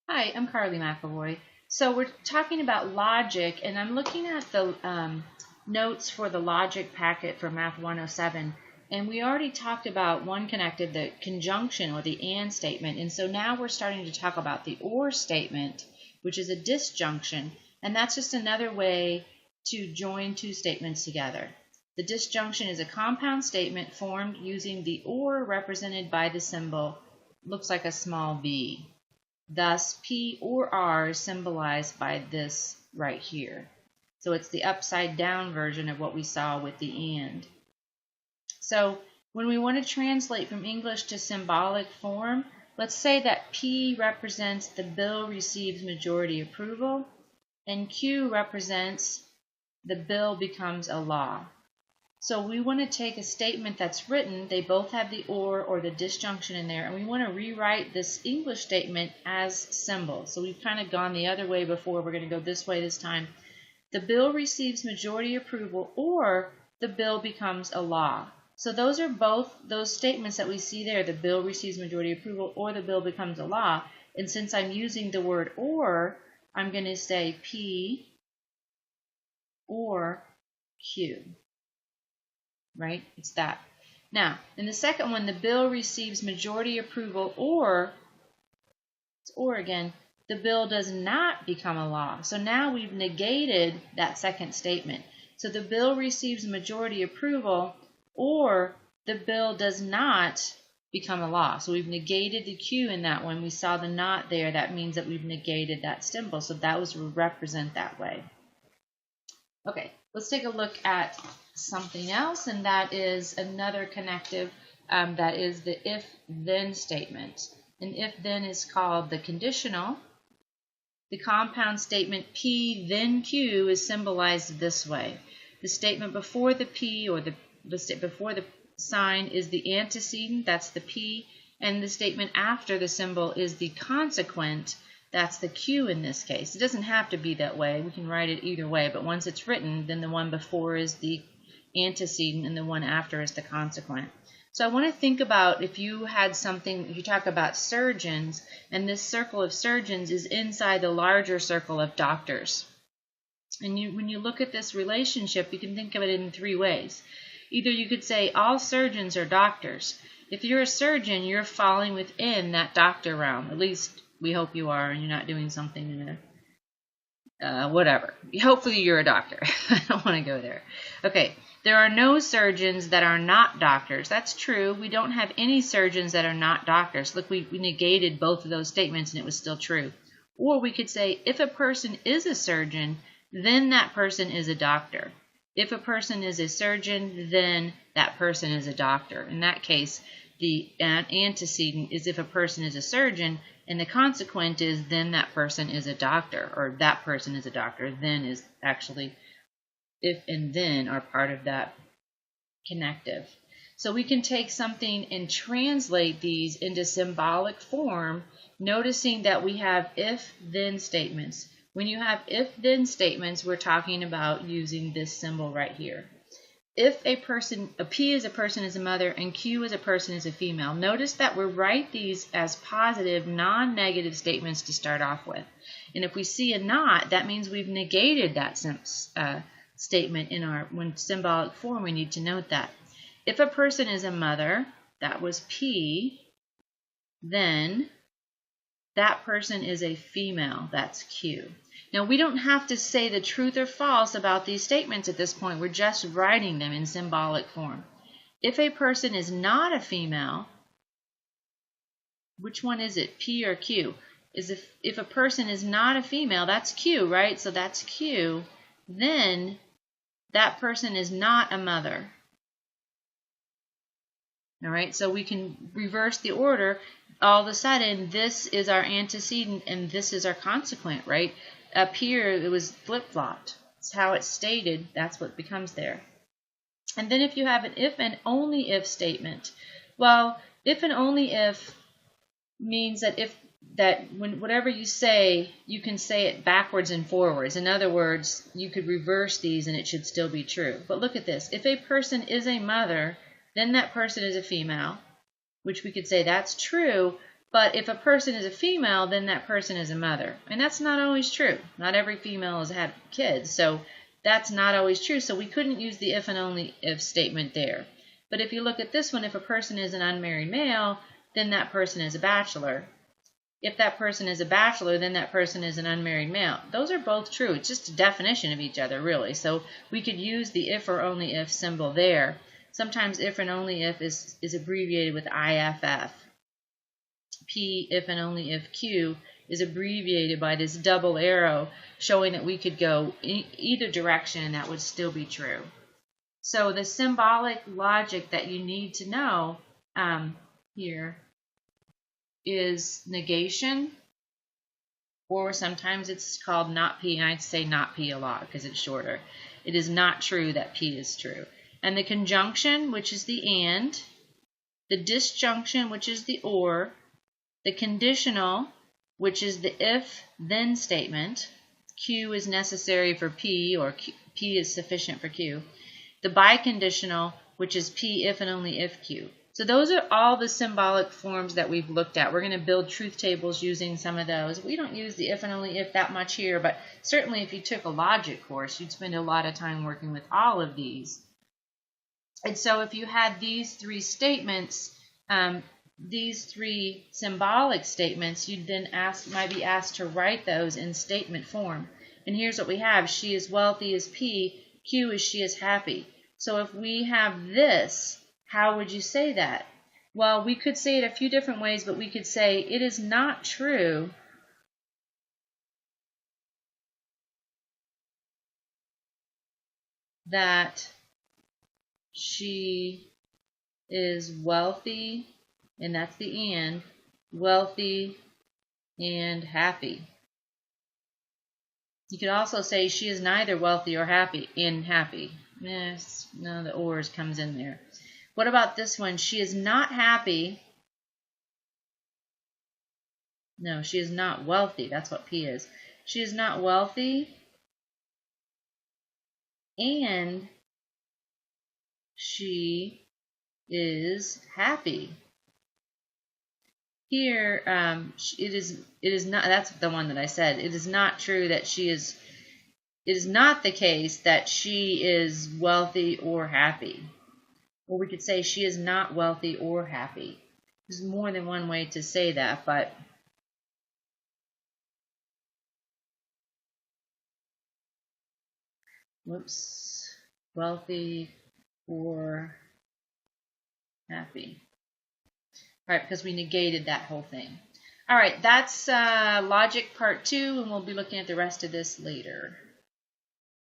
Hi, I'm Carly McAvoy. So we're talking about logic, and I'm looking at the notes for the logic packet for Math 107. And we already talked about one connected, the conjunction or the and statement. And so now we're starting to talk about the or statement, which is a disjunction. And that's just another way to join two statements together. The disjunction is a compound statement formed using the or represented by the symbol, looks like a small v. Thus, P or R is symbolized by this right here. So it's the upside down version of what we saw with the and. So when we want to translate from English to symbolic form, let's say that P represents the bill receives majority approval, and Q represents the bill becomes a law. So we want to take a statement that's written, they both have the or the disjunction in there, and we want to rewrite this English statement as symbols. So we've kind of gone the other way before. We're going to go this way this time. The bill receives majority approval or the bill becomes a law. So those are both those statements that we see there. The bill receives majority approval or the bill becomes a law. And since I'm using the word or, I'm going to say P or Q. Right? It's that. Now, in the second one, the bill receives majority approval or again, the bill does not become a law. So now we've negated that second statement. So the bill receives majority approval or the bill does not become a law. So we've negated the Q in that one. We saw the not there. That means that we've negated that symbol. So that was represent that way. Okay, let's take a look at something else, and that is another connective that is the if-then statement. An if-then is called the conditional. The compound statement P then Q is symbolized this way. The statement before the P or before the sign is the antecedent, that's the P, and the statement after the symbol is the consequent, that's the Q in this case. It doesn't have to be that way. We can write it either way, but once it's written, then the one before is the antecedent and the one after is the consequent. So I want to think about if you had something, if you talk about surgeons, and this circle of surgeons is inside the larger circle of doctors. And when you look at this relationship, you can think of it in three ways. Either you could say all surgeons are doctors. If you're a surgeon, you're falling within that doctor realm. At least we hope you are, and you're not doing something in a whatever. Hopefully you're a doctor. I don't want to go there. Okay, there are no surgeons that are not doctors. That's true. We don't have any surgeons that are not doctors. Look, we negated both of those statements and it was still true. Or we could say if a person is a surgeon, then that person is a doctor. If a person is a surgeon, then that person is a doctor. In that case, the antecedent is if a person is a surgeon, and the consequent is then that person is a doctor, or that person is a doctor. Then is actually if and then are part of that connective. So we can take something and translate these into symbolic form, noticing that we have if-then statements. When you have if-then statements, we're talking about using this symbol right here. If a P is a person is a mother and Q is a person is a female, notice that we write these as positive, non-negative statements to start off with. And if we see a not, that means we've negated that statement in our symbolic form. We need to note that. If a person is a mother, that was P, then that person is a female, that's Q. Now, we don't have to say the truth or false about these statements at this point. We're just writing them in symbolic form. If a person is not a female, which one is it, P or Q? If a person is not a female, that's Q, right? So that's Q. Then that person is not a mother. All right, so we can reverse the order. All of a sudden, this is our antecedent and this is our consequent, right? Up here, it was flip-flopped. It's how it's stated. That's what becomes there. And then if you have an if and only if statement, well, if and only if means that when whatever you say, you can say it backwards and forwards. In other words, you could reverse these and it should still be true. But look at this. If a person is a mother, then that person is a female, which we could say that's true, But if a person is a female, then that person is a mother. And that's not always true. Not every female has had kids, so that's not always true. So we couldn't use the if and only if statement there. But if you look at this one, if a person is an unmarried male, then that person is a bachelor. If that person is a bachelor, then that person is an unmarried male. Those are both true. It's just a definition of each other, really. So we could use the if or only if symbol there. Sometimes if and only if is abbreviated with IFF. P, if and only if Q, is abbreviated by this double arrow, showing that we could go in either direction and that would still be true. So the symbolic logic that you need to know here is negation, or sometimes it's called not P, and I'd say not P a lot because it's shorter. It is not true that P is true. And the conjunction, which is the and, the disjunction, which is the or, the conditional, which is the if-then statement. Q is necessary for P, or P is sufficient for Q. The biconditional, which is P if and only if Q. So those are all the symbolic forms that we've looked at. We're going to build truth tables using some of those. We don't use the if and only if that much here, but certainly if you took a logic course, you'd spend a lot of time working with all of these. And so if you had these three statements, these three symbolic statements, you'd then might be asked to write those in statement form. And here's what we have. She is wealthy is P. Q is she is happy. So if we have this, how would you say that? Well, we could say it a few different ways, but we could say it is not true that she is wealthy, and that's the and, wealthy and happy. You could also say she is neither wealthy or happy and happy. Yes, no, the ors comes in there. What about this one? She is not happy. No, she is not wealthy. That's what P is. She is not wealthy and she is happy. Here, it is not, that's the one that I said. It is not true that she is, it is not the case that she is wealthy or happy. Or we could say she is not wealthy or happy. There's more than one way to say that, but whoops, wealthy or happy. All right, because we negated that whole thing. All right, that's logic part 2, and we'll be looking at the rest of this later.